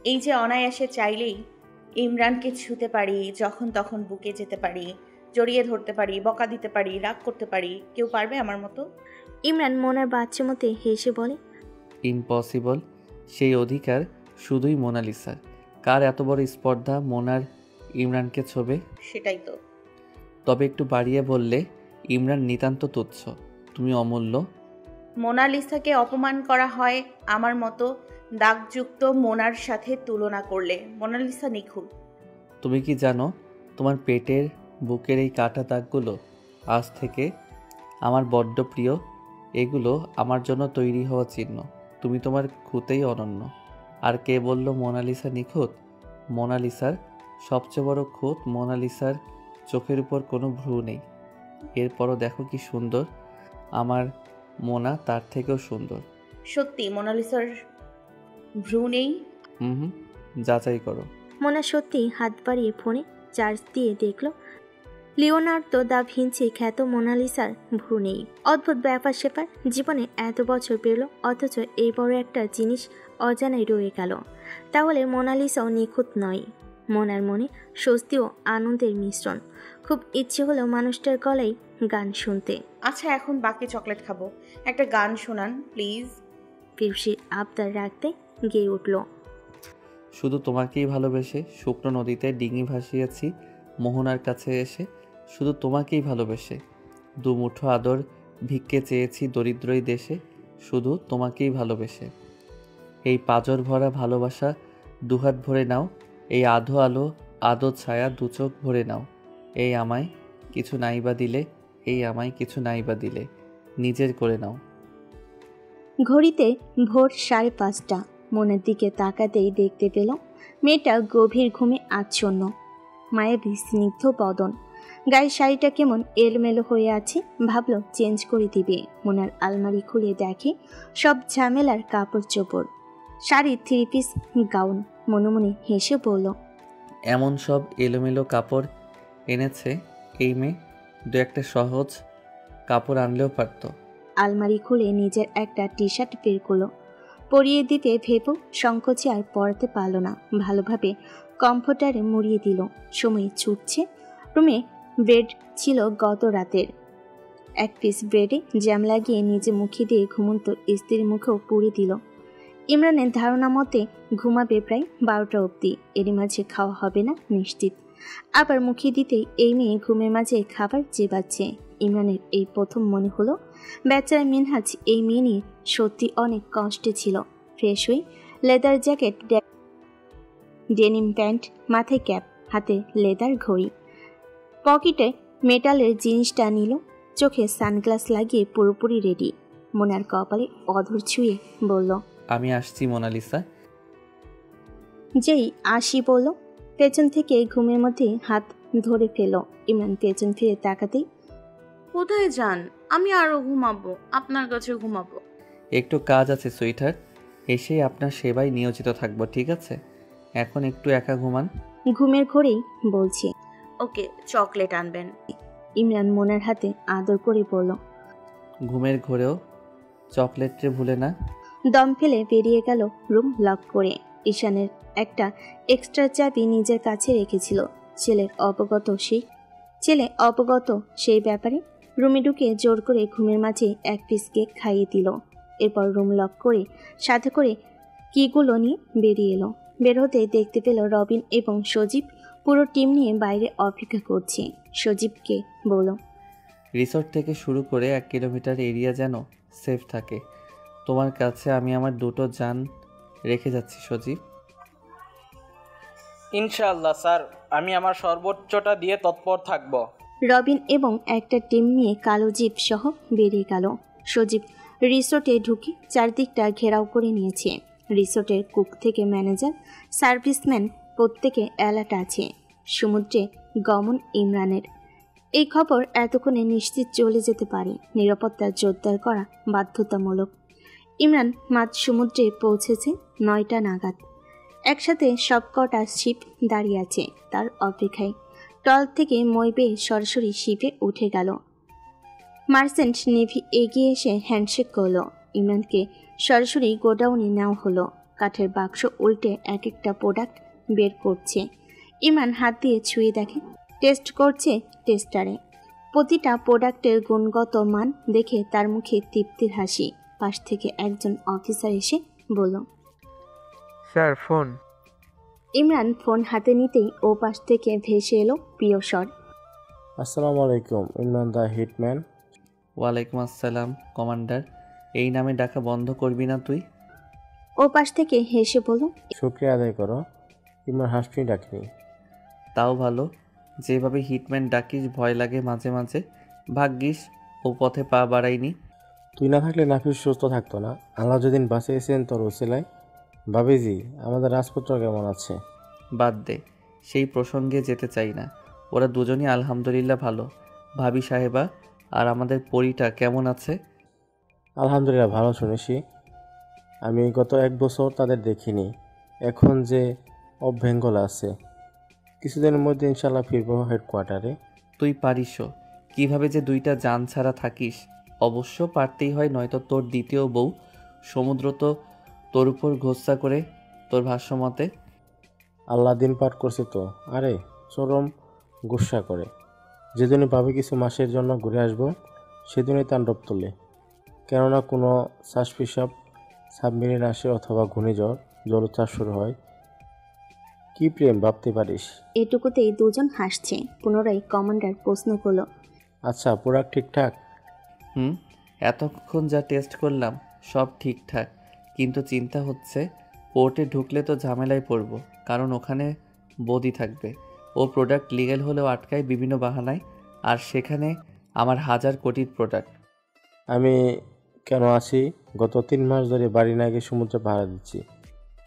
এই যে অনায়াসে চাইলেই ইমরানকে ছুতে পারি, যখন তখন বুকে যেতে পারি, জড়িয়ে ধরতে পারি, বকা দিতে পারি, রাগ করতে পারি, কেউ পারবে আমার মতো? ইমরান মোনার বাচ্চা মতে হেসে বলে, ইম্পসিবল। সেই অধিকার শুধুই মোনালিসার। কার এত বড় স্পর্ধা মোনার ইমরানকে ছোবে? সেটাই তো। তবে একটু বাড়িয়ে বললে, ইমরান নিতান্ত তুচ্ছ, তুমি অমূল্য। মোনালিসাকে অপমান করা হয় আমার মতো দাগযুক্ত মোনার সাথে তুলনা করলে। মোনালিসা নিখুঁত। তুমি কি জানো, তোমার পেটের বুকের এই কাটা দাগগুলো আজ থেকে আমার বড্ড প্রিয়। এগুলো আমার জন্য তৈরি হওয়া চিহ্ন। তুমি তোমার খুঁতেই অনন্য। আর কে বলল মোনালিসা নিখুঁত? মোনালিসার সবচেয়ে বড় খুঁত, মোনালিসার চোখের উপর কোনো ভ্রু নেই। এরপরও দেখো কি সুন্দর। আমার মোনা তার থেকেও সুন্দর। সত্যি মোনালিসার ভ্রু নেই? হুম, যাচাই করো। মোনা সত্যি হাত বাড়িয়ে ফোনে চার্জ দিয়ে দেখল লিওনার্দো দা ভিঞ্চি খ্যাত মোনালিসার ভ্রু নেই। অদ্ভুত ব্যাপার সেপার, জীবনে এত বছর পেরল অথচ এই বড় একটা জিনিস অজানাই রয়ে গেল। তাহলে মোনালিসাও নিখুঁত নয়। মোনার মনে স্বস্তি ও আনন্দের মিশ্রণ। খুব ইচ্ছে হলো মানুষটার গলায় গান শুনতে। আচ্ছা, এখন বাকি চকলেট খাবো, একটা গান শোনান প্লিজ। পিউসির আবদার রাখতে গেয়ে উঠল, শুধু তোমাকেই ভালোবেসে শুকনো নদীতে ডিঙি ভাসিয়েছি মোহনার কাছে এসে। শুধু তোমাকেই ভালোবেসে দুমুঠো আদর ভিক্ষে চেয়েছি দরিদ্রই দেশে। শুধু তোমাকেই ভালোবেসে এই পাঁজর ভরা ভালোবাসা দুহাত ভরে নাও। এই আধো আলো আদো ছায়া দুচোখ ভরে নাও। এই আমায় কিছু নাইবা দিলে, এই আমায় কিছু নাইবা দিলে নিজের করে নাও। ঘড়িতে ভোর 5:30। মনের দিকে তাকাতেই দেখতে পেল মেয়েটা গভীর ঘুমে আচ্ছন্ন। মায়াবী স্নিগ্ধ বদন, গায়ের শাড়িটা কেমন এলোমেলো হয়ে আছে। ভাবল চেঞ্জ করে দিবে। মোনার আলমারি খুলে দেখে সব ঝামেলার কাপড় চোপড়, শাড়ি, 3 পিস, গাউন। মনে মনে হেসে বলল, এমন সব এলোমেলো কাপড় এনেছে এই মেয়ে। দু একটা সহজ কাপড় আনলেও পারতো। আলমারি খুলে নিজের একটা টি শার্ট বের করলো। পরিয়ে দিতে ভেবো সংকোচে আর পরাতে পারল না। ভালোভাবে কমফোর্টারে মুড়িয়ে দিল। সময় ছুটছে। রুমে ব্রেড ছিল গত রাতের। 1 পিস ব্রেডে জ্যাম লাগিয়ে নিজে মুখে দিয়ে ঘুমন্ত স্ত্রীর মুখেও পুড়ে দিল। ইমরানের ধারণা মতে ঘুমাবে প্রায় 12টা অবধি। এরই মাঝে খাওয়া হবে না নিশ্চিত। আবার মুখে দিতেই এই মেয়ে ঘুমের মাঝে খাবার চেবাচ্ছে। ইমরানের এই প্রথম মনে হলো বেচারা মিনহাজ এই মেয়ে নিয়ে সত্যি অনেক কষ্টে ছিল। ফ্রেশ হয়ে লেদার জ্যাকেট, ডেনিম প্যান্ট, মাথায় ক্যাপ, হাতে লেদার ঘড়ি, পকেটে মেটালের জিনিসটা নিল। চোখে সানগ্লাস লাগিয়ে পুরোপুরি রেডি। মোনার কপালে অধর ছুঁয়ে বলল, আমি আসছি মোনালিসা। যেই আসি বলল, পেছন থেকে ঘুমের মধ্যে হাত ধরে ফেল। ইমরান পেছন ফিরে তাকাতেই, কোথায় যান? আমি আরো ঘুমাবো, আপনার কাছে ঘুমাবো। একটু কাজ আছে সুইটার, এসেই আপনার সেবায় নিয়োজিত থাকবো, ঠিক আছে? এখন একটু একা ঘুমান। ঘুমের ঘোরেই বলছি। ওকে, চকলেট আনবেন। ইমরান মোনার হাতে আদর করে বলল, ঘুমের ঘোরেও চকলেটে ভুলে না। দম ফেলে বেরিয়ে গেল রুম লক করে। ঈশানের একটা এক্সট্রা চাবি নিজের কাছে রেখেছিল। ছেলে অবগত সেই ব্যাপারে। রুমে ঢুকে জোর করে ঘুমের মাঝে 1 পিস কেক খাইয়ে দিল। এরপর রুম লক করে সাথে করে কিগুলো নিয়ে বেরিয়ে এলো। বের হতে দেখতে পেল রবিন এবং সজীব পুরো টিম নিয়ে বাইরে অপেক্ষা করছে। সজীবকে বলল, রিসোর্ট থেকে শুরু করে 1 কিলোমিটার এরিয়া যেন সেফ থাকে। তোমার কাছে আমি আমার 2টো জান রেখে যাচ্ছি সজীব। ইনশাআল্লাহ স্যার, আমি আমার সর্বোচ্চটা দিয়ে তৎপর থাকব। রবিন এবং একটা টিম নিয়ে কালো জিপ সহ বেরিয়ে গেল। সজীব রিসোর্টে ঢুকে চারদিকটা ঘেরাও করে নিয়েছে। রিসোর্টের কুক থেকে ম্যানেজার, সার্ভিসম্যান প্রত্যেকে অ্যালার্ট আছে। সমুদ্রে গমন ইমরানের। এই খবর এতক্ষণে নিশ্চিত চলে যেতে পারে। নিরাপত্তা জোরদার করা বাধ্যতামূলক। ইমরান মাঝ সমুদ্রে পৌঁছেছে 9টা নাগাদ। একসাথে সবকটা শিপ দাঁড়িয়ে আছে তার অপেক্ষায়। টল থেকে মই বেয়ে সরাসরি শিপে উঠে গেল। মার্চেন্ট নেভি এগিয়ে এসে হ্যান্ডশেক করল। ইমরানকে সরাসরি গোডাউনে নেওয়া হলো। কাঠের বাক্স উল্টে এক একটা প্রোডাক্ট বের করছে। ইমরান হাত দিয়ে ছুঁয়ে দেখে, টেস্ট করছে টেস্টারে। প্রতিটা প্রোডাক্টের গুণগত মান দেখে তার মুখে তৃপ্তির হাসি। পাশ থেকে একজন অফিসার এসে বলল, স্যার ফোন। ইমরান ফোন হাতে নিতেই ও পাশ থেকে ভেসে এলো প্রিয় স্বর। আসসালামু আলাইকুম, ইমরান দা হিটম্যান। ওয়ালাইকুম আসসালাম কমান্ডার। এই নামে ডাকা বন্ধ করবি না তুই? ও পাশ থেকে হেসে বলল, শুক্রিয়া আদায় করো, ইমরান হাসমি ডাকিনি। তাও ভালো, যেভাবে হিটম্যান ডাকিস ভয় লাগে মাঝে মাঝে। ভাগ্যিস ও পথে পা বাড়াইনি। তুই না থাকলে নাফিস সুস্থ থাকতো না। আল্লাহ যেদিন বাঁচিয়েছেন তোর ওসিলায়। ভাবিজি, আমাদের রাজপুত্র কেমন আছে? বাদ দে, সেই প্রসঙ্গে যেতে চাই না। ওরা দুজনই আলহামদুলিল্লাহ ভালো। ভাবি সাহেবা আর আমাদের পরীটা কেমন আছে? আলহামদুলিল্লাহ ভালো শুনেছি। আমি গত 1 বছর তাদের দেখিনি। এখন যে অভ্যঙ্গল আছে, কিছুদিনের মধ্যে ইনশাল্লাহ ফিরবো হেডকোয়ার্টারে। তুই পারিসও। কিভাবে যে 2টা জান ছাড়া থাকিস? অবশ্য পারতেই হয়, নয়তো তোর দ্বিতীয় বউ সমুদ্র তো তোর উপর ঘোষা করে, তোর ভাষ্যমতে। আল্লাহ দিন পাঠ করছে তো। আরে চরম গুসা করে। যেদিনই ভাবে কিছু মাসের জন্য ঘুরে আসবো, সেদিনই তাণ্ডব তোলে। কেননা কোনো সাসপিসাব সাবমেরিন আসে অথবা ঘূর্ণিঝড়, জলোচ্ছ্বাস শুরু হয়। কি প্রেম ভাবতে পারিস? এটুকুতেই দুজন হাসছে। পুনরায় কমান্ডার প্রশ্ন করলো, আচ্ছা, প্রোডাক্ট ঠিকঠাক? এতক্ষণ যা টেস্ট করলাম সব ঠিকঠাক, কিন্তু চিন্তা হচ্ছে পোর্টে ঢুকলে তো ঝামেলায় পড়ব, কারণ ওখানে বদি থাকবে। ও প্রোডাক্ট লিগ্যাল হলেও আটকায় বিভিন্ন বাহানায়, আর সেখানে আমার 1000 কোটির প্রোডাক্ট। আমি কেন আছি? গত 3 মাস ধরে বাড়ি না গিয়ে সমুদ্রে পাহারা দিচ্ছি।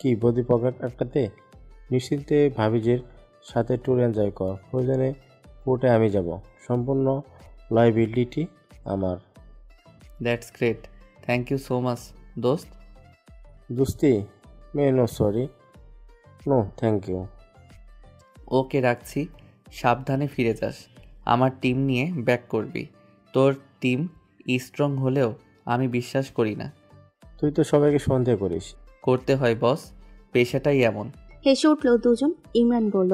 কি বদি পকেট আটকাতে? নিশ্চিন্তে ভাবিজের সাথে ট্যুর এনজয় কর। প্রয়োজনে পোর্টে আমি যাব। সম্পূর্ণ লাইবিলিটি আমার। That's great, thank you so much দোস্ত। দোস্তি? No sorry, no thank you. Okay রাখছি, সাবধানে ফিরে যাস। আমার টিম নিয়ে ব্যাক করবি। তোর টিম স্ট্রং হলেও আমি বিশ্বাস করি না। তুই তো সবাইকে সন্দেহ করিস। করতে হয় বস, পেশাটাই এমন। হেসে উঠল দুজন। ইমরান বলল,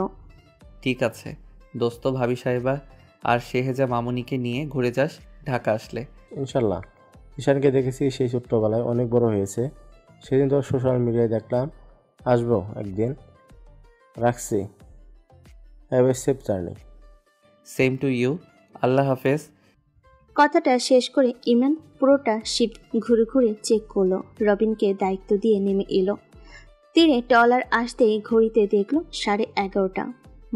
ঠিক আছে দোস্ত, ভাবি সাহেবা আর শেহেজা মামুনিকে নিয়ে ঘুরে যাস ঢাকা আসলে। ইনশাল্লাহ। ঈশানকে দেখেছি সেই ছোট্টবেলায়, অনেক বড় হয়েছে। সেদিন তো সোশ্যাল মিডিয়ায় দেখলাম। আসবো একদিন। রাখছি। Have a safe journey. Same to you, আল্লাহ হাফেজ। কথাটা শেষ করে ইমরান পুরোটা শিপ ঘুরে ঘুরে চেক করলো। রবিনকে দায়িত্ব দিয়ে নেমে এলো। তীরে ট্রলার আসতেই ঘড়িতে দেখলো 11:30।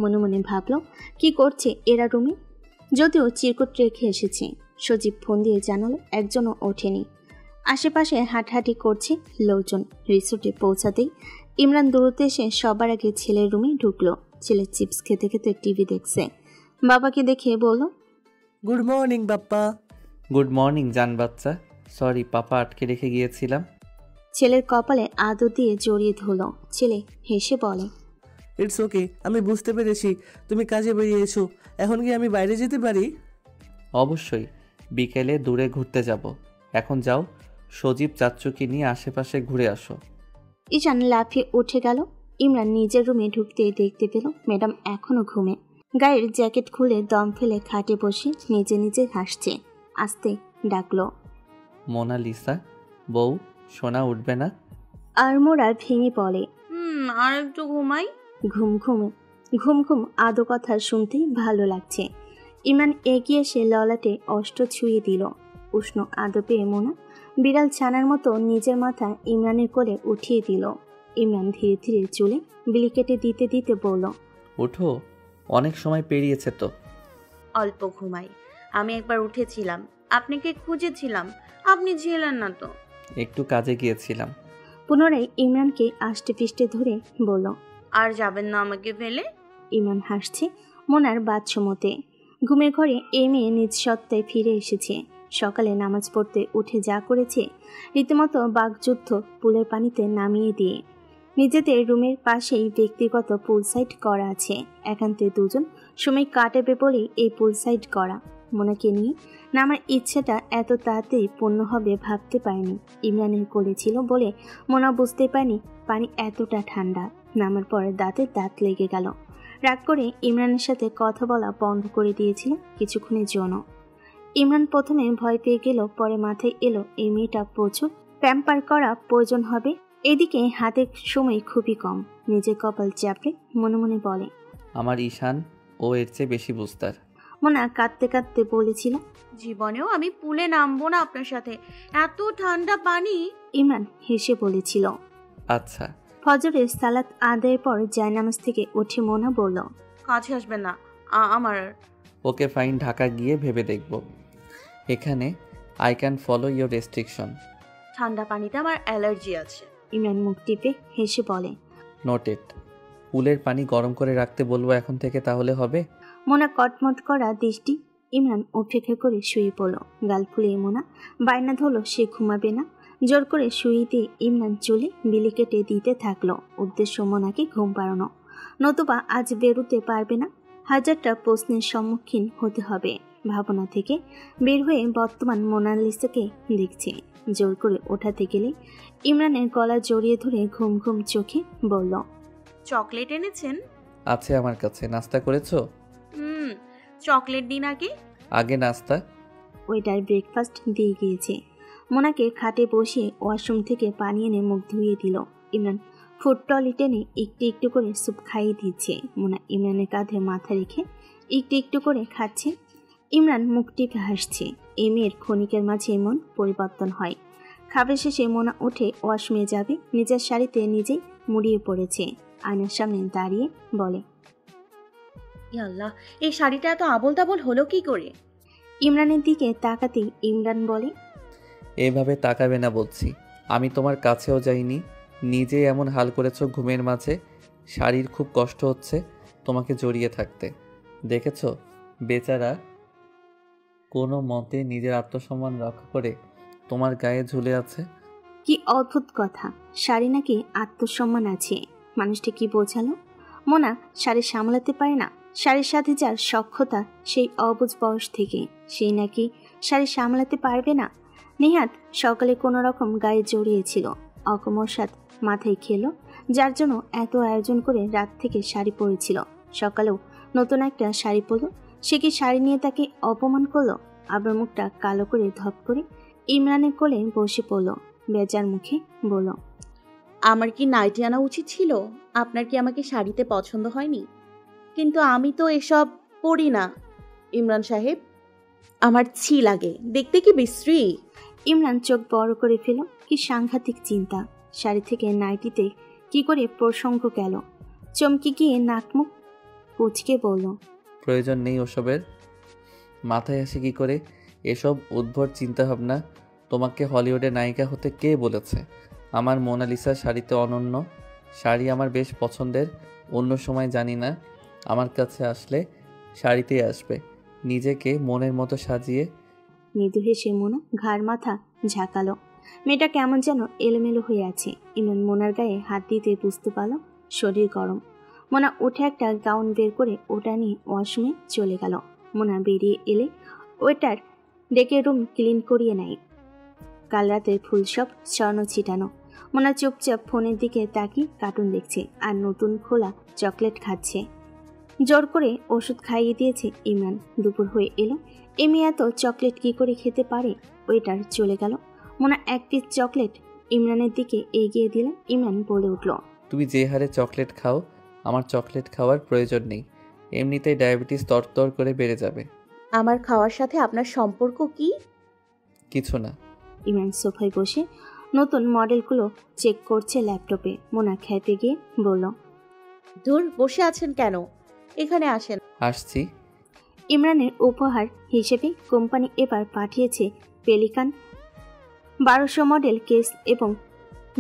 মনে মনে ভাবলো, কি করছে এরা রুমে? যদিও চিরকুট রেখে এসেছে। সজীব ফোন দিয়ে জানালো একজনও ওঠেনি। আশেপাশে হাঁটাহাঁটি করছে লোকজন। রিসোর্টে পৌঁছাতেই ইমরান দূরত্বে এসে সবার আগে ছেলের রুমে ঢুকলো। ছেলে চিপস খেতে খেতে টিভি দেখছে। বাবাকে দেখে বলল, good morning Bappa. Good morning জান বাচ্চা। সরি পাপা, আটকে রেখে গিয়েছিলাম। ছেলের কপালে আদর দিয়ে জড়িয়ে ধরল। ছেলে হেসে বলে, ইটস ওকে, আমি বুঝতে পেরেছি তুমি কাজে বেরিয়েছো। এখন কি আমি বাইরে যেতে পারি? অবশ্যই, বিকেলে দূরে ঘুরতে যাব। এখন যাও, সজীব চাচ্চুকে নিয়ে আশেপাশে ঘুরে আসো। ঈশান লাফিয়ে উঠে গেল। ইমরান নিজের রুমে ঢুকতে দেখতে পেল ম্যাডাম এখনো ঘুমে। গায়ের জ্যাকেট খুলে দম ফেলে খাটে বসে নিজে নিজে হাসছে। আস্তে ডাকলো, মোনালিসা বউ, সোনা উঠবে না? আর মোরা ভেঙে পড়ে। আর একটু ঘুমাই। ঘুম ঘুম আদো কথা শুনতেই ভালো লাগছে। ইমরান এগিয়ে এসে ললাটে অষ্ট ছুঁয়ে দিল। উষ্ণ আদো পেয়ে মোনা বিড়াল ছানার মতো নিজের মাথা ইমরানের কোলে উঠিয়ে দিল। ইমরান ধীরে ধীরে চুলে বিলি কেটে দিতে দিতে বলল, ওঠো, অনেক সময় পেরিয়েছে তো। অল্প ঘুমাই। আমি একবার উঠেছিলাম, আপনাকে খুঁজেছিলাম, আপনি ছিলেন না তো। একটু কাজে গিয়েছিলাম। পুনরায় ইমরানকে আষ্টে পিষ্টে ধরে বলল, আর যাবেন না আমাকে ফেলে? ইমরান হাসছে মোনার বাচ্চমতে। ঘুমের ঘরে এই মেয়ে নিজ সত্তায় ফিরে এসেছে। সকালে নামাজ পড়তে উঠে যা করেছে, রীতিমতো বাগযুদ্ধ পুলের পানিতে নামিয়ে দিয়ে। নিজেদের রুমের পাশেই ব্যক্তিগত পুল সাইড করা আছে। একান্তে দুজন সময় কাটাবে বলেই এই পুল সাইড করা। মোনাকে নিয়ে নামার ইচ্ছেটা এত তাড়াতাড়ি পূর্ণ হবে ভাবতে পারেনি। ইমরানের কোলে ছিল বলে মোনা বুঝতে পারেনি পানি এতটা ঠান্ডা। নামার পরে দাঁতে দাঁত লেগে গেল। রাগ করে ইমরানের সাথে কথা বলা বন্ধ করে দিয়েছিল কিছুক্ষণের জন্য। ইমরান প্রথমে ভয় পেয়ে গেল, পরে মাথায় এলো এই মেয়েটা প্রচুর প্যাম্পার করা প্রয়োজন হবে। এদিকে হাতের সময় খুবই কম। নিজের কপাল চাপড়ে মনে মনে বলে, আমার ঈশান ও এর চেয়ে বেশি বুঝতার। মোনা কাঁদতে কাঁদতে বলেছিল, জীবনেও আমি পুলে নামবো না আপনার সাথে, এত ঠান্ডা পানি। ইমরান হেসে বলেছিল। আচ্ছা। ফজরের সালাত আদায়ের পর জায়নামাজ থেকে উঠে মোনা বলল, কাছে আসবেন না আমার। ওকে ফাইন, ঢাকা গিয়ে ভেবে দেখব। এখানে I can follow your restriction. ঠান্ডা পানিতে আমার অ্যালার্জি আছে। ইমরান মুখ টিপে হেসে বলে, নোটেড। পুলের পানি গরম করে রাখতে বলবো এখন থেকে, তাহলে হবে? মোনা কটমট করা দৃষ্টি। ইমরান অপেক্ষা করে শুয়ে পড়ল। গাল ফুলিয়ে মোনা বায়না ধরল সে ঘুমাবে না। জোর করে শুয়ে দিয়ে ইমরান চুলে বিলি কেটে দিতে থাকলো। উদ্দেশ্য মোনাকে ঘুম পাড়ানো, নতুবা আজ বেরোতে পারবে না। হাজারটা প্রশ্নের সম্মুখীন হতে হবে। ভাবনা থেকে বের হয়ে বর্তমান মোনালিসাকে দেখছে। জোর করে ওঠাতে গেলে ইমরানের গলা জড়িয়ে ধরে ঘুম ঘুম চোখে বলল, চকলেট এনেছেন? আছে আমার কাছে। নাস্তা করেছো? চকলেট দিন আগে। আগে নাস্তা। ওয়েটার ব্রেকফাস্ট দিয়ে গিয়েছে। মোনাকে খাটে বসিয়ে ওয়াশরুম থেকে পানি এনে মুখ ধুয়ে দিল। ইমরান ফুড টলি টেনে একটু একটু করে স্যুপ খাইয়ে দিচ্ছে। মোনা ইমরানের কাঁধে মাথা রেখে একটু একটু করে খাচ্ছে। ইমরান মুখ টিপে হাসছে। এই মেয়ের ক্ষণিকের মাঝে এমন পরিবর্তন হয়। খাবার শেষে মোনা উঠে ওয়াশরুমে যাবে। নিজের শাড়িতে নিজেই মুড়িয়ে পড়েছে। আয়নার সামনে দাঁড়িয়ে বলে, আল্লাহ, এই শাড়িটা এত আবোল তাবোল হলো কি করে? ইমরানের দিকে তাকাতেই ইমরান বলে, এভাবে তাকাবে না বলছি। আমি তোমার কাছেও যাইনি, নিজেই এমন হাল করেছো ঘুমের মাঝে। শাড়ির খুব কষ্ট হচ্ছে তোমাকে জড়িয়ে থাকতে। দেখেছো বেচারা কোনো মতে নিজের আত্মসম্মান রক্ষা করে তোমার গায়ে ঝুলে আছে। কি অদ্ভুত কথা, শাড়ি নাকি আত্মসম্মান আছে? মানুষটা কি বোঝালো? মোনা শাড়ি সামলাতে পারে না। শাড়ির সাথে যার সখ্যতা সেই অবুঝ বয়স থেকে, সেই নাকি শাড়ি সামলাতে পারবে না। নেহাত সকালে কোনো রকম গায়ে জড়িয়েছিল। অকমরসাদ মাথায় খেলো, যার জন্য এত আয়োজন করে রাত থেকে শাড়ি পরেছিল। সকালেও নতুন একটা শাড়ি পরলো। সে কি শাড়ি নিয়ে তাকে অপমান করলো? আবার মুখটা কালো করে ধপ করে ইমরানের কোলে বসে পড়ল। বেজার মুখে বলল, আমার কি নাইটি আনা উচিত ছিল? আপনার কি আমাকে শাড়িতে পছন্দ হয়নি? কিন্তু আমি তো এসব পরি না ইমরান সাহেব, আমার ছি লাগে, দেখতে কি বিশ্রী। ইমরান চোখ বড় করে ফেল। কি সাংঘাতিক চিন্তা! শাড়ি থেকে নাইটিতে কি করে প্রসঙ্গ গেল? চমকে গিয়ে নাকমুখ কুচকে বলল, প্রয়োজন নেই ওসবের। মাথায় আসে কি করে এসব উদ্ভট চিন্তাভাবনা? তোমাকে হলিউডে নায়িকা হতে কে বলেছে? আমার মোনালিসা শাড়িতে অনন্য। শাড়ি আমার বেশ পছন্দের। অন্য সময় জানি না, আমার কাছে আসলে শাড়িতেই আসবে। নিজেকে মনের মতো সাজিয়ে। মৃদু হেসে মোনা ঘাড় মাথা ঝাঁকালো। মেয়েটা কেমন যেন এলোমেলো হয়ে আছে। ইমরান মোনার গায়ে হাত দিতে বুঝতে পারল শরীর গরম। মোনা উঠে একটা গাউন বের করে ওটা নিয়ে ওয়াশরুমে চলে গেল। মোনা বেরিয়ে এলে ওয়েটার ডেকে রুম ক্লিন করিয়ে নেয়। কাল রাতের ফুল সব স্বর্ণ ছিটানো। মোনা চুপচাপ ফোনের দিকে তাকিয়ে কার্টুন দেখছে আর নতুন খোলা চকলেট খাচ্ছে। জোর করে ওষুধ খাইয়ে দিয়েছে ইমরান। দুপুর হয়ে এলো। এমি এত চকলেট কি করে খেতে পারে? ওয়েটার চলে গেল। মোনা এক পিস চকলেট ইমরানের দিকে এগিয়ে দিলে ইমরান বলে উঠল, তুমি যে হারে চকলেট খাও, আমার চকলেট খাওয়ার প্রয়োজন নেই। এমনিতেই ডায়াবেটিস তরতর করে বেড়ে যাবে। আমার খাওয়ার সাথে আপনার সম্পর্ক কি? কিছু না। ইমরান সোফায় বসে নতুন মডেলগুলো চেক করছে ল্যাপটপে। মোনা খেপে গিয়ে বলল, ধুর, বসে আছেন কেন? এখানে আসেন। আসছি। ইমরানের উপহার হিসেবে কোম্পানি এবার পাঠিয়েছে পেলিকান 1200 মডেল কেস এবং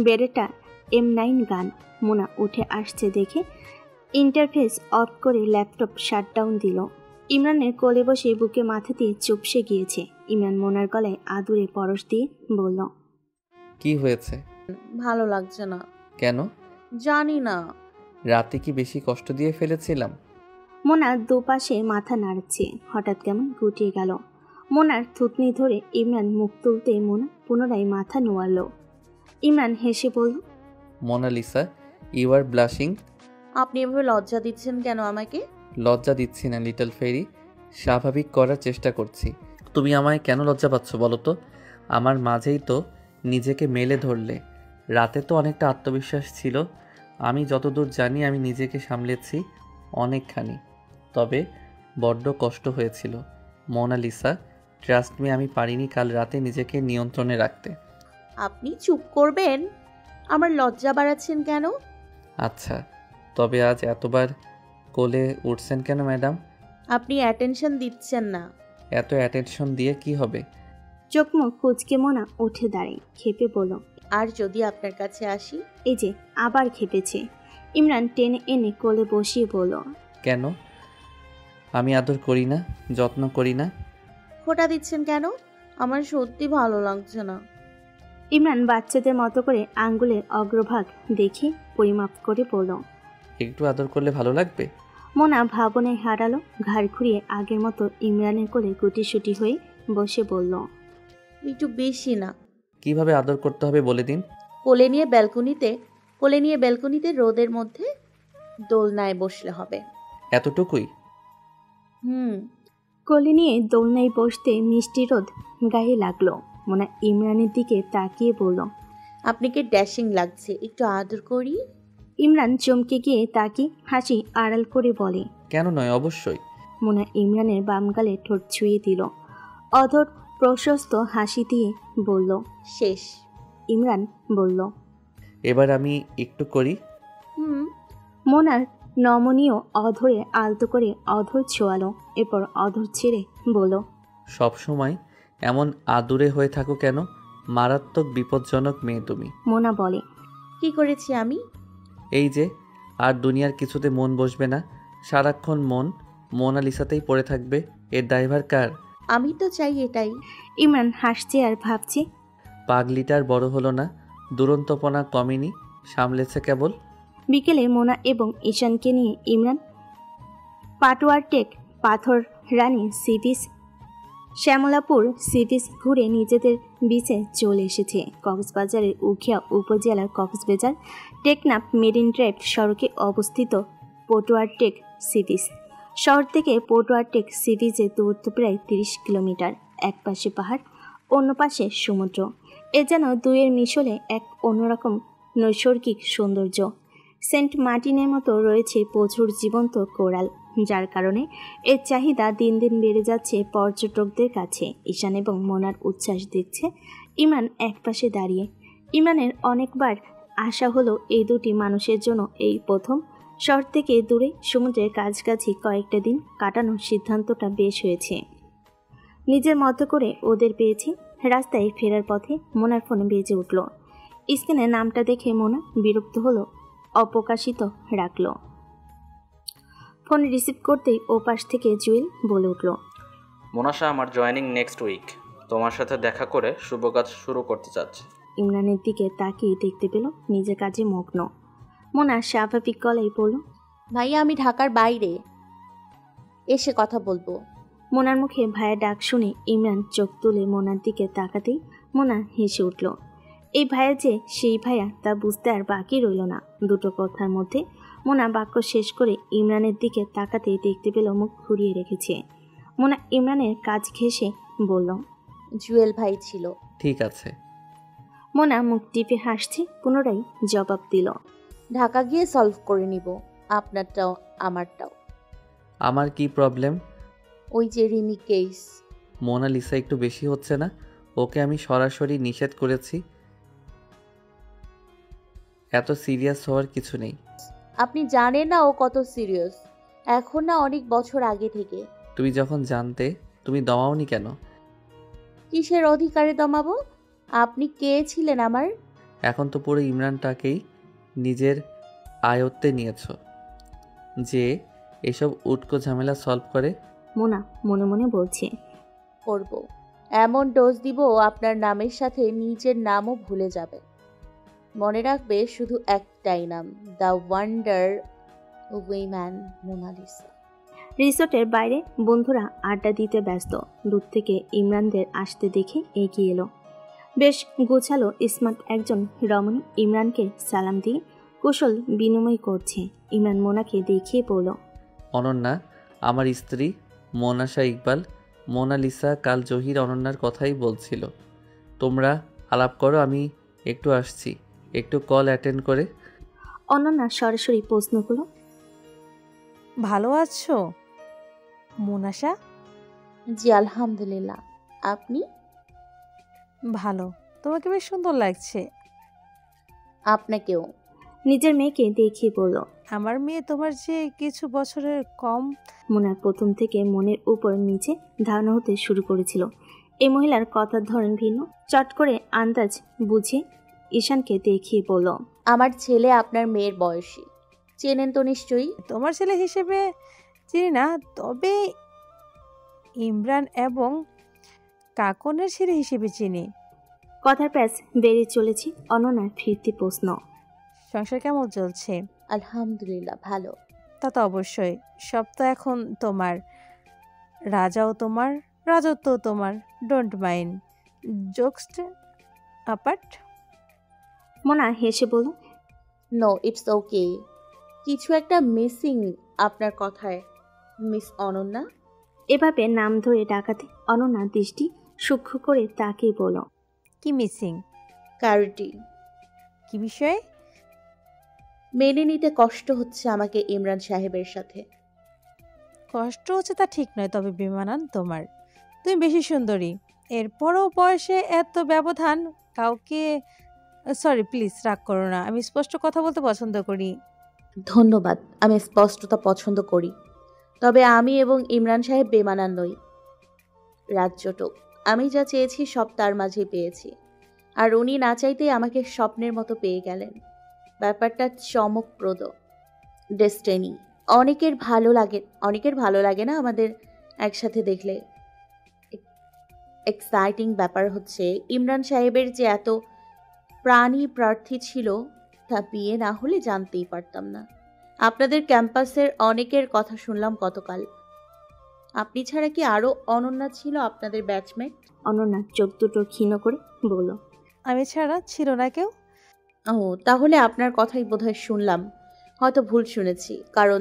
বেরেটা M9 গান। মোনা উঠে আসছে দেখে ইন্টারফেস অফ করে ল্যাপটপ শাটডাউন দিল। ইমরানের কোলে বসে বুকে মাথা দিয়ে চুপসে গিয়েছে। ইমরান মোনার গলায় আদুরে পরশ দিয়ে বলল, কি হয়েছে? ভালো লাগছে না। কেন? জানি না। রাতে কি বেশি কষ্ট দিয়ে ফেলেছিলাম? মোনা দুপাশে মাথা নাড়ছে, হঠাৎ কেমন গুটিয়ে গেল। মোনার থুতনি ধরে ইমরান মুখ তুলতে মোনা পুনরায় মাথা নোয়াল। ইমরান হেসে বলল, মোনালিসা, ইউ আর ব্লাশিং। আপনি এভাবে লজ্জা দিচ্ছেন কেন আমাকে? লজ্জা দিচ্ছি না লিটল ফেরি, স্বাভাবিক করার চেষ্টা করছি। তুমি আমায় কেন লজ্জা পাচ্ছ বলো তো? আমার মাঝেই তো নিজেকে মেলে ধরলে। রাতে তো অনেকটা আত্মবিশ্বাস ছিল। আমি যতদূর জানি আমি নিজেকে সামলেছি অনেকখানি, তবে বড্ড কষ্ট হয়েছিল। মোনালিসা, ট্রাস্ট মি, আমি পারিনি কাল রাতে নিজেকে নিয়ন্ত্রণে রাখতে। আপনি চুপ করবেন? আমার লজ্জা বাড়াচ্ছেন কেন? আচ্ছা, তবে আজ এতবার কোলে উঠছেন কেন ম্যাডাম? আপনি অ্যাটেনশন দিচ্ছেন না। এত অ্যাটেনশন দিয়ে কি হবে? চোখ মুখ কুঁচকে মোনা উঠে দাঁড়ায়, খেপে বলল, আর যদি আপনার কাছে আসি? এই যে আবার খেপেছে। ইমরান টেনে এনে কোলে বসিয়ে বলল, কেন? আমি আদর করি না, যত্ন করি না? খোঁটা দিচ্ছেন কেন? আমার সত্যি ভালো লাগছে না। ইমরান বাচ্চাদের মতো করে আঙ্গুলের অগ্রভাগ দেখে পরিমাপ করে বলল। একটু আদর করলে ভালো লাগবে। মোনা ভাবনায় হারালো, ঘাড় ঘুরিয়ে আগের মতো ইমরানের কোলে গুটিসুটি হয়ে বসে বলল, একটু বেশি না। কিভাবে আদর করতে হবে বলে দিন। কোলে নিয়ে ব্যালকনিতে রোদের মধ্যে দোলনায় বসলে হবে। এতটুকুই? হুম। কোলে নিয়ে দোলনায় বসতে মিষ্টি রোদ গায়ে লাগলো। মোনা ইমরানের দিকে তাকিয়ে বলল, আপনাকে ড্যাশিং লাগছে, একটু আদর করি। ইমরান চমকে গিয়ে তাকে হাসি আড়াল করে বলে, কেন নয়, অবশ্যই। মোনা ইমরানের বাম গালে ঠোঁট ছুঁয়ে দিল। অধর প্রশস্ত হাসি দিয়ে বলল, শেষ। ইমরান বলল, এবার আমি একটু করি। হুম। মোনার নমনীয় অধরে আলতো করে অধর ছোঁয়ালো, এরপর অধর ছেড়ে বলল, সব সময় এমন আদুরে হয়ে থাকো কেন? মারাত্মক বিপজ্জনক মেয়ে তুমি। মোনা বলে, কি করেছি আমি? এই যে, আর দুনিয়ার কিছুতে মন বসবে না, সারাক্ষণ মন মোনালিসাতেই পড়ে থাকবে। এর ড্রাইভার কার? আমি তো চাই এটাই। ইমরান হাসছে আর ভাবছে, পাগলিটার বড় হলো না, দুরন্তপনা কমেনি, সামলেছে কেবল। বিকেলে মোনা এবং ঈশানকে নিয়ে ইমরান পাটওয়ারটেক, পাথর রানী sea beach, Shyamlapur sea beach ঘুরে নিজেদের বিচে চলে এসেছে। কক্সবাজারের উখিয়া উপজেলার কক্সবাজার টেকনাফ মেরিন ড্রাইভ সড়কে অবস্থিত পটুয়ারটেক সি বিচ। শহর থেকে পটুয়ারটেক সি বিচের দূরত্ব প্রায় 30 কিলোমিটার। এক পাশে পাহাড়, অন্য পাশে সমুদ্র। এ যেন দুয়ের মিশলে এক অন্যরকম নৈসর্গিক সৌন্দর্য। সেন্ট মার্টিনের মতো রয়েছে প্রচুর জীবন্ত কোরাল, যার কারণে এর চাহিদা দিন দিন বেড়ে যাচ্ছে পর্যটকদের কাছে। ঈশান এবং মোনার উচ্ছ্বাস দেখছে ইমরান একপাশে দাঁড়িয়ে। ইমরানের অনেকবার আশা হলো এই দুটি মানুষের জন্য এই প্রথম শহর থেকে দূরে সমুদ্রের কাছাকাছি কয়েকটা দিন কাটানোর সিদ্ধান্তটা বেশ হয়েছে। নিজের মতো করে ওদের পেয়েছে। রাস্তায় ফেরার পথে মোনার ফোনে বেজে উঠল। স্ক্রিনে নামটা দেখে মোনা বিরক্ত হলো, অপ্রকাশিত রাখল। ফোন রিসিভ করতেই ওপাশ থেকে জুয়েল বলে উঠল, মোনাশা, আমার জয়েনিং নেক্সট উইক। তোমার সাথে দেখা করে শুভ কাজ শুরু করতে চাচ্ছি। ইমরানের দিকে তাকিয়ে দেখতে পেল নিজের কাজে মগ্ন। মোনা স্বাভাবিক গলায় বলল, ভাইয়া, আমি ঢাকার বাইরে এসে কথা বলবো। মোনার মুখে ভাইয়া ডাক শুনে ইমরান চোখ তুলে মোনার দিকে তাকাতেই মোনা হেসে উঠল। এই ভাইয়া যে সেই ভাইয়া তা বুঝতে আর বাকি রইল না। দুটো কথার মধ্যে মোনা বাক্য শেষ করে ইমরানের দিকে তাকাতেই দেখতে পেল মুখ ঘুরিয়ে রেখেছে। মোনা ইমরানের কাজ ঘেঁষে বলল, জুয়েল ভাই ছিল। ঠিক আছে। মোনা মুখ টিপে হাসছে, পুনরায় জবাব দিল, ঢাকা গিয়ে সলভ করে নিব, আপনারটাও আমারটাও। আমার কি প্রবলেম? ওই যে রিমি কেস। মোনালিসা, একটু বেশি হচ্ছে না? ওকে আমি সরাসরি নিষেধ করেছি, এত সিরিয়াস হওয়ার কিছু নেই। আপনি জানেন না ও কত সিরিয়াস, এখন না অনেক বছর আগে থেকে। তুমি যখন জানতে তুমি দমাওনি কেন? কিসের অধিকারে দমাবো? আপনি কে ছিলেন আমার? এখন তো পুরো ইমরানটাকেই নিজের আয়ত্তে নিয়েছো, যে এসব উটকো ঝামেলা সলভ করে। মোনা মনে মনে বলছে, করব এমন ডোজ দিব আপনার নামের সাথে নিজের নামও ভুলে যাবে। মনে রাখবে শুধু একটাই নাম, দ্য ওয়ান্ডার উইম্যান মোনালিসা। রিসোর্টের বাইরে বন্ধুরা আড্ডা দিতে ব্যস্ত। দূর থেকে ইমরানদের আসতে দেখে এগিয়ে এলো। বেশ গোছালো স্মার্ট একজন রমণী ইমরানকে সালাম দিয়ে কুশল বিনিময় করছে। ইমরান মোনাকে দেখিয়ে বলল, অনন্যা আমার স্ত্রী, মোনাশা ইকবাল। মোনালিসা কাল জহির অনন্যার কথাই বলছিল। তোমরা আলাপ করো, আমি একটু আসছি, একটু কল অ্যাটেন্ড করে। অনন্যা সরাসরি প্রশ্ন করল, ভালো আছো মোনাশা? জি আলহামদুলিল্লাহ, আপনি? ভালো, তোমাকে বেশ সুন্দর লাগছে। আপনাকেও। নিজের মেয়েকে দেখিয়ে বলল। আমার মেয়ে তোমার চেয়ে কিছু বছরের কম। মোনার প্রথম থেকে মনের উপর নিচে ধারণা হতে শুরু করেছিল। এই মহিলার কথার ধরন ভিন্ন। চট করে আন্দাজ বুঝে ঈশানকে দেখিয়ে বলল, আমার ছেলে আপনার মেয়ের বয়সী, চেনেন তো নিশ্চয়ই? তোমার ছেলে হিসেবে চিনি না, তবে ইমরান এবং কাকনের ছেলে হিসেবে চিনি। কথার প্যাচ বেরিয়ে চলেছে অনন্যার ফিরতি প্রশ্ন। সংসার কেমন চলছে? আলহামদুলিল্লাহ ভালো। তা তো অবশ্যই, সব তো এখন তোমার। রাজাও তোমার, রাজত্বও তোমার। Don't mind jokes apart. Mona হেসে বলল, নো ইটস ওকে। কিছু একটা মিসিং আপনার কথায়, মিস অনন্যা। এভাবে নাম ধরে ডাকাতে অনন্যা দৃষ্টি সূক্ষ্ম করে তাকেই বলল, কি মিসিং? ক্যারিটি। কি বিষয়ে? মেনে নিতে কষ্ট হচ্ছে আমাকে ইমরান সাহেবের সাথে। কষ্ট হচ্ছে তা ঠিক নয়, তবে বেমানান তোমার। তুমি বেশি সুন্দরী, এরপরও বয়সে এত ব্যবধান। কাউকে সরি প্লিজ রাগ করো না, আমি স্পষ্ট কথা বলতে পছন্দ করি। ধন্যবাদ, আমি স্পষ্টতা পছন্দ করি। তবে আমি এবং ইমরান সাহেব বেমানান নই। রাজ্যটুক আমি যা চেয়েছি সব তার মাঝেই পেয়েছি, আর উনি না চাইতেই আমাকে স্বপ্নের মতো পেয়ে গেলেন। ব্যাপারটা চমকপ্রদ। ডেস্টিনি। অনেকের ভালো লাগে না আমাদের একসাথে দেখলে। এক্সাইটিং ব্যাপার হচ্ছে ইমরান সাহেবের যে এত প্রাণী প্রার্থী ছিল তা বিয়ে না হলে জানতেই পারতাম না। আপনাদের ক্যাম্পাসের অনেকের কথা শুনলাম গতকাল। আপনি ছাড়া কি আরো অনন্যা ছিল আপনাদের ব্যাচমেট? অনন্যা চোখ দুটো ক্ষীণ করে বলল, আমি ছাড়া ছিল না কেউ? ও, তাহলে আপনার কথাই বোধহয় শুনলাম। হয়তো ভুল শুনেছি, কারণ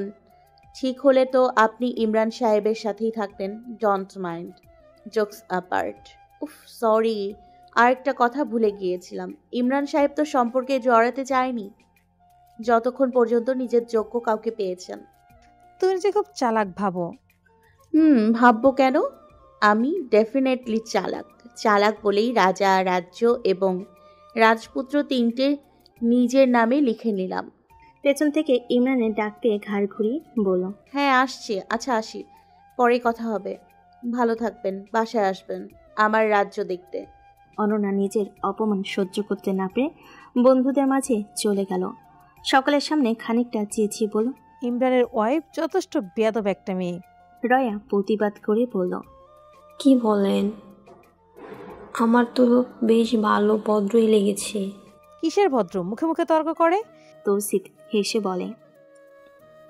ঠিক হলে তো আপনি ইমরান সাহেবের সাথেই থাকতেন। Don't mind jokes apart. উফ সরি, আরেকটা কথা ভুলে গিয়েছিলাম। ইমরান সাহেব তো সম্পর্কে জড়াতে চায়নি যতক্ষণ পর্যন্ত নিজের যোগ্য কাউকে পেয়েছেন। তুমি যে খুব চালাক ভাবো। ভাববো কেন? আমি ডেফিনেটলি চালাক। চালাক বলেই রাজা, রাজ্য এবং রাজপুত্র তিনটে নিজের নামে লিখে নিলাম। পেছন থেকে ইমরানের ডাক পেয়ে ঘাড় ঘুরিয়ে বলল, হ্যাঁ আসছি। আচ্ছা আসি, পরে কথা হবে। ভালো থাকবেন, বাসায় আসবেন আমার রাজ্য দেখতে। অনন্যা নিজের অপমান সহ্য করতে না পেরে বন্ধুদের মাঝে চলে গেল। সকলের সামনে খানিকটা চেঁচিয়ে বলল, ইমরানের ওয়াইফ যথেষ্ট বেয়াদব একটা মেয়ে। রয়া প্রতিবাদ করে বলল, কি বলেন? আমার তো বেশ ভালো ভদ্রই লেগেছে। কিসের ভদ্র? মুখে মুখে তর্ক করে। তৌসিফ হেসে বলে,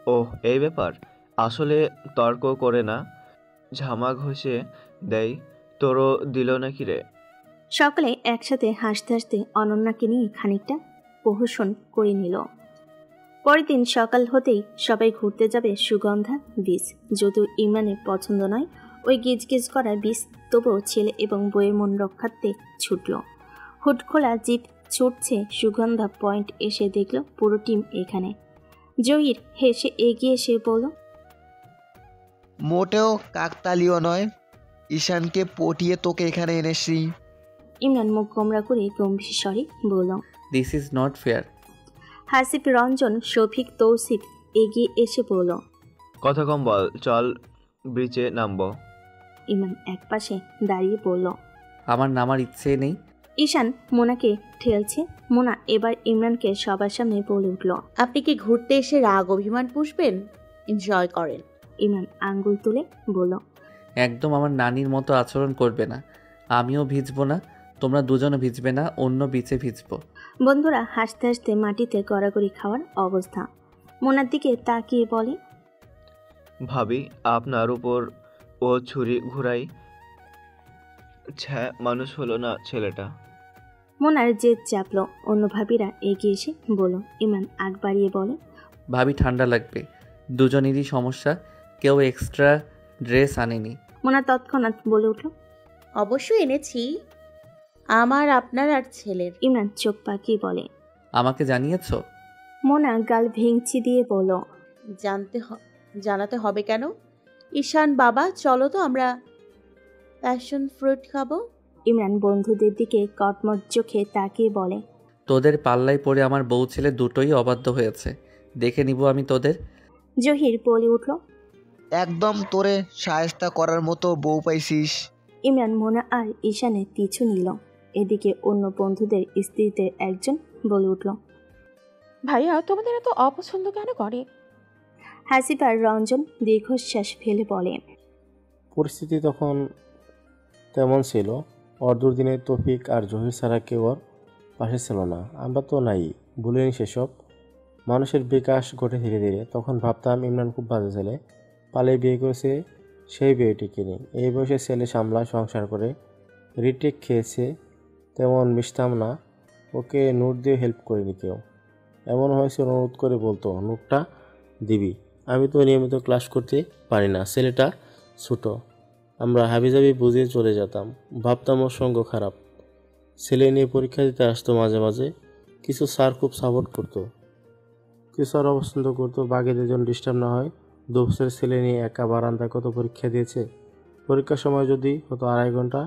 ওহ এই ব্যাপার, আসলে তর্ক করে না, ঝামা ঘষে দেয়। তোরও দিল নাকি রে? সকলে একসাথে হাসতে হাসতে অনন্যাকে নিয়ে খানিকটা প্রহসন করে নিল। পরের দিন সকাল হতেই সবাই ঘুরতে যাবে সুগন্ধা বীচ। যদিও ইমরানের পছন্দ নয় ওই গিজগিজ করা বীচ, তবুও ছেলে এবং বইয়ের মন রক্ষার্থে ছুটল। হুট খোলা জিপ ছুটছে সুগন্ধা পয়েন্ট। এসে দেখল পুরো টিম এখানে। জহির হেসে এগিয়ে এসে বলল, মোটেও কাকতালীয় নয়, ঈশানকে পটিয়ে তোকে এখানে এনেছি। ইমরান মুখ গোমরা করে গম্ভীর স্বরে বলল, this is not fair. Hasif, Ranjan, Shafiq, Tausif এগিয়ে এসে বলল, কথা কম বল, চল ব্রিজে নামবো। ইমরান একপাশে দাঁড়িয়ে বলল, আমার নামার ইচ্ছে নেই। ঈশান মোনাকে ঠেলছে। মোনা এবার ইমরানকে সবার সামনে বলে উঠল, আপনি কি ঘুরতে এসে রাগ অভিমান পুষবেন? এনজয় করেন। ইমরান আঙ্গুল তুলে বলল, একদম আমার নানির মতো আচরণ করবে না। আমিও ভিজবো না, তোমরা দুজনে ভিজবে না, অন্য বিচে ভিজবো। বন্ধুরা হাসতে হাসতে মাটিতে গড়াগড়ি খাওয়ার অবস্থা। মোনার দিকে তাকিয়ে বলে, ভাবি আপনার উপর ও ছুরি ঘুরাই, মানুষ হলো না ছেলেটা। মোনার জেদ চাপলো। অন্য ভাবিরা এগিয়ে এসে বলল। ইমরান আগ বাড়িয়ে বলে, ভাবি ঠান্ডা লাগবে, দুজনেরই সমস্যা, কেউ এক্সট্রা ড্রেস আনেনি। মোনা তৎক্ষণাৎ বলে উঠল, অবশ্যই এনেছি, আমার, আপনার আর ছেলের। ইমরান চোখ পাকিয়ে বলে, আমাকে জানিয়েছো? মোনা গাল ভেঙচি দিয়ে বলল, জানাতে হবে কেন? ঈশান বাবা, চলো তো আমরা প্যাশন ফ্রুট খাবো। ইমরান বন্ধুদের দিকে কটমট চোখে তাকিয়ে বলে, তোদের পাল্লায় পড়ে আমার বউ ছেলে দুটোই অবাধ্য হয়েছে, দেখে নিব আমি তোদের। জহির বলে উঠল, একদম তোরে শায়েস্তা করার মতো বউ পাইছিস। ইমরান মোনা আর ঈশানের পিছু নিল। এদিকে অন্য বন্ধুদের স্ত্রীদের একজন বলে উঠল, ভাইয়া তোমাদের এত অপছন্দ কেন করে? হাসিব আর রঞ্জন দীর্ঘশ্বাস ফেলে বলে, পরিস্থিতি তখন তেমন ছিল, ওর দুর্দিনে তৌফিক আর জহির ছাড়া কেউ ওর পাশে ছিল না। আমরা তো নাই, ভুলিনি সেসব। মানুষের বিকাশ ঘটে ধীরে ধীরে। তখন ভাবতাম ইমরান খুব বাজে ছেলে, পালিয়ে বিয়ে করেছে, সেই বিয়েটিকে নিয়ে এই বয়সে ছেলে সামলায়, সংসার করে, রিটেক খেয়েছে, তেমন মিশতাম না, ওকে নোট দিয়ে হেল্প করিনি কেউ। এমন হয়েছে অনুরোধ করে বলতো, নোটটা দিবি। আমি তো নিয়মিত ক্লাস করতে পারি না, ছেলেটা ছোটো। আমরা হাবিজাবি বুঝিয়ে চলে যেতাম। ভাবতাম ওর সঙ্গ খারাপ। ছেলে নিয়ে পরীক্ষা দিতে আসতো মাঝে মাঝে। কিছু স্যার খুব সাপোর্ট করতো, কিছু স্যার অপছন্দ করতো, বাকিদের জন্য ডিস্টার্ব না হয়। 2 বছরের ছেলে নিয়ে একা বারান্দায় কত পরীক্ষা দিয়েছে। পরীক্ষার সময় যদি হতো 2.5 ঘন্টা,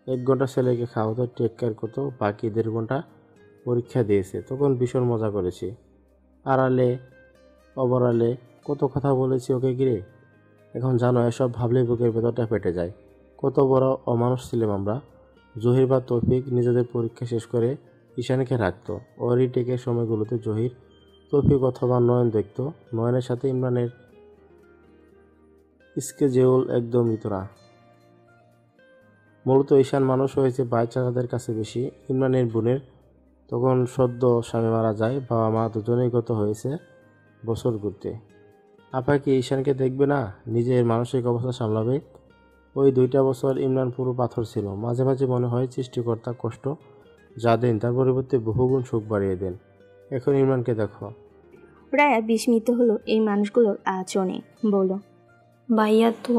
1 ঘন্টা ছেলেকে খাওয়াতো, টেক কেয়ার করতো, বাকি 1.5 ঘন্টা পরীক্ষা দিয়েছে। তখন ভীষণ মজা করেছি, আড়ালে অবরালে কত কথা বলেছি ওকে ঘিরে। এখন জানো, এসব ভাবলেই বুকের ভেতরটা ফেটে যায়। কত বড় অমানুষ ছিলাম আমরা। জহির বা তৌফিক নিজেদের পরীক্ষা শেষ করে ঈশানকে রাখতো। ও রিটেকের সময়গুলোতে জহির, তৌফিক অথবা নয়ন দেখতো। নয়নের সাথে ইমরানের স্কেজেউল একদম মিলত না। মূলত ঈশান মানুষ হয়েছে বাচ্চাদের কাছে বেশি। ইমরানের বোনের তখন সদ্য স্বামী মারা যায়, বাবা মা দুজনেই গত হয়েছে বছর ঘুরতে। আপা কি ঈশানকে দেখবে না, নিজের মানসিক অবস্থা সামলাবে? ওই 2টা বছর ইমরান পুরো পাথর ছিল। মাঝে মাঝে মনে হয় সৃষ্টিকর্তা কষ্ট যা দেন তার পরিবর্তে বহুগুণ সুখ বাড়িয়ে দেন। এখন ইমরানকে দেখো। রায়া বিস্মিত হলো এই মানুষগুলোর আচরণে। বলল, ভাইয়া তো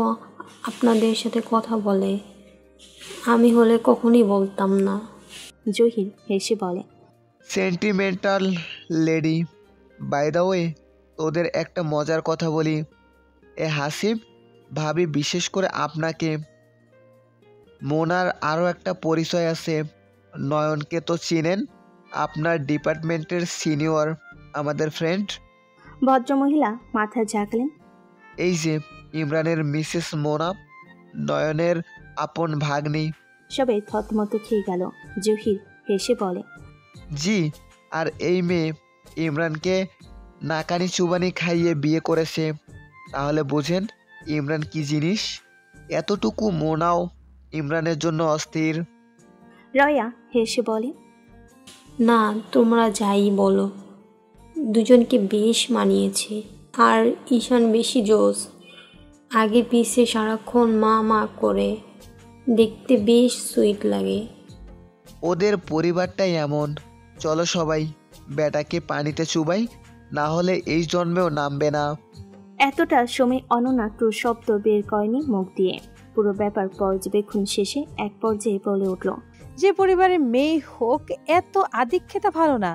আপনাদের সাথে কথা বলে, আমি হলে কখনই বলতাম না। জহির হেসে বলে, sentimental lady. By the way, তোদের একটা মজার কথা বলি। হাসিব ভাবি, বিশেষ করে আপনাকে। মোনার আরও একটা পরিচয় আছে, নয়নকে তো চিনেন, আপনার ডিপার্টমেন্টের সিনিয়র, আমাদের ফ্রেন্ড। ভদ্রমহিলা মাথা ঝাঁকলেন। এই যে ইমরানের মিসেস মোনা, নয়নের আপন ভাগ্নি। সবাই থতমত খেয়ে গেল। জহির হেসে বলে, জি, আর এই মেয়ে ইমরানকে নাকানি চুবানি খাইয়ে বিয়ে করেছে। তাহলে বোঝেন ইমরান কি জিনিস। এতটুকু মোনাও ইমরানের জন্য অস্থির। রয়া হেসে বলে, না, তোমরা যাই বলো, দুজনকে বেশ মানিয়েছে। আর ঈশান বেশি জোশ, আগে পিছে সারাক্ষণ মা মা করে, দেখতে বেশ সুইট লাগে। ওদের পরিবারটাই এমন। চলো সবাই বেটাকে পানিতে চুবাই, না হলে এই জন্মেও নামবে না। এতটা সময় অনন্যা তো শব্দ বের করেনি মুখ দিয়ে। পুরো ব্যাপার পর্যবেক্ষণ শেষে এক পর্যায়ে বলে উঠল, যে পরিবারের মেয়ে হোক, এত আদিক্ষেতা ভালো না।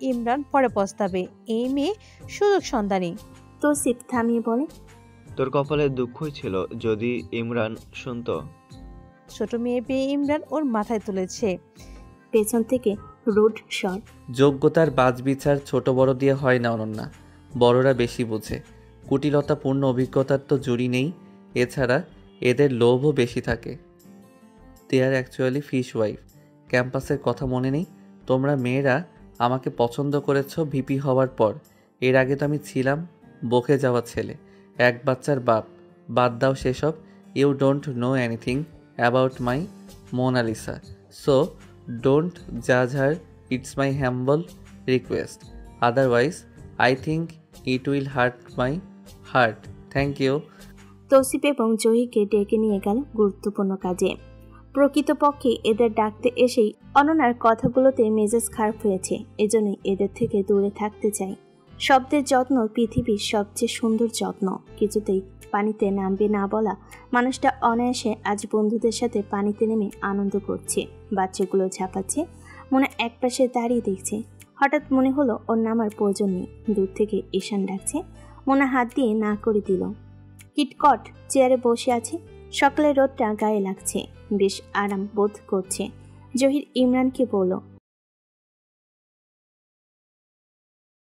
ইমরান পরে পস্তাবে, এই মেয়ে সুযোগ সন্ধানী। তৌসিফ থামিয়ে বলে, তোর কপালে দুঃখই ছিল যদি ইমরান শুনতো। ছোট মেয়ে পেয়ে ইমরান ওর মাথায় তুলেছে। পেছন থেকে রুড স্বর, যোগ্যতার বাছবিচার ছোট বড় দিয়ে হয় না অনন্যা, বড়রা বেশি বোঝে। কুটিলতাপূর্ণ অভিজ্ঞতার তো জুড়ি নেই, এছাড়া এদের লোভও বেশি থাকে। দে আর অ্যাকচুয়ালি ফিশ ওয়াইফ। ক্যাম্পাসের কথা মনে নেই? তোমরা মেয়েরা আমাকে পছন্দ করেছো ভিপি হওয়ার পর। এর আগে তো আমি ছিলাম বকে যাওয়া ছেলে, এক বাচ্চার বাপ। বাদ দাও সেসব। You don't know anything about my Mona Lisa, so don't জাজ her. It's my humble request, otherwise I think it will hurt my heart thank you. Tousif এবং জহিকে ডেকে নিয়ে গেল গুরুত্বপূর্ণ কাজে। প্রকৃতপক্ষে এদের ডাকতে এসেই অনন্যার কথাগুলোতে মেজাজ খারাপ হয়েছে, এজন্যই এদের থেকে দূরে থাকতে চাই। শব্দের যত্ন পৃথিবীর সবচেয়ে সুন্দর যত্ন। কিছুতেই পানিতে নামবে না বলা মানুষটা অনায়াসে আজ বন্ধুদের সাথে পানিতে নেমে আনন্দ করছে। বাচ্চাগুলো ঝাঁপাচ্ছে, মনে একপাশে দাঁড়িয়ে দেখছে। হঠাৎ মনে হলো ওর নামার প্রয়োজন নেই। দূর থেকে ঈশান ডাকছে, মোনা হাত দিয়ে না করে দিল। কিটকট চেয়ারে বসে আছে, সকালের রোদটা গায়ে লাগছে, বেশ আরাম বোধ করছে। জহির ইমরানকে বলল,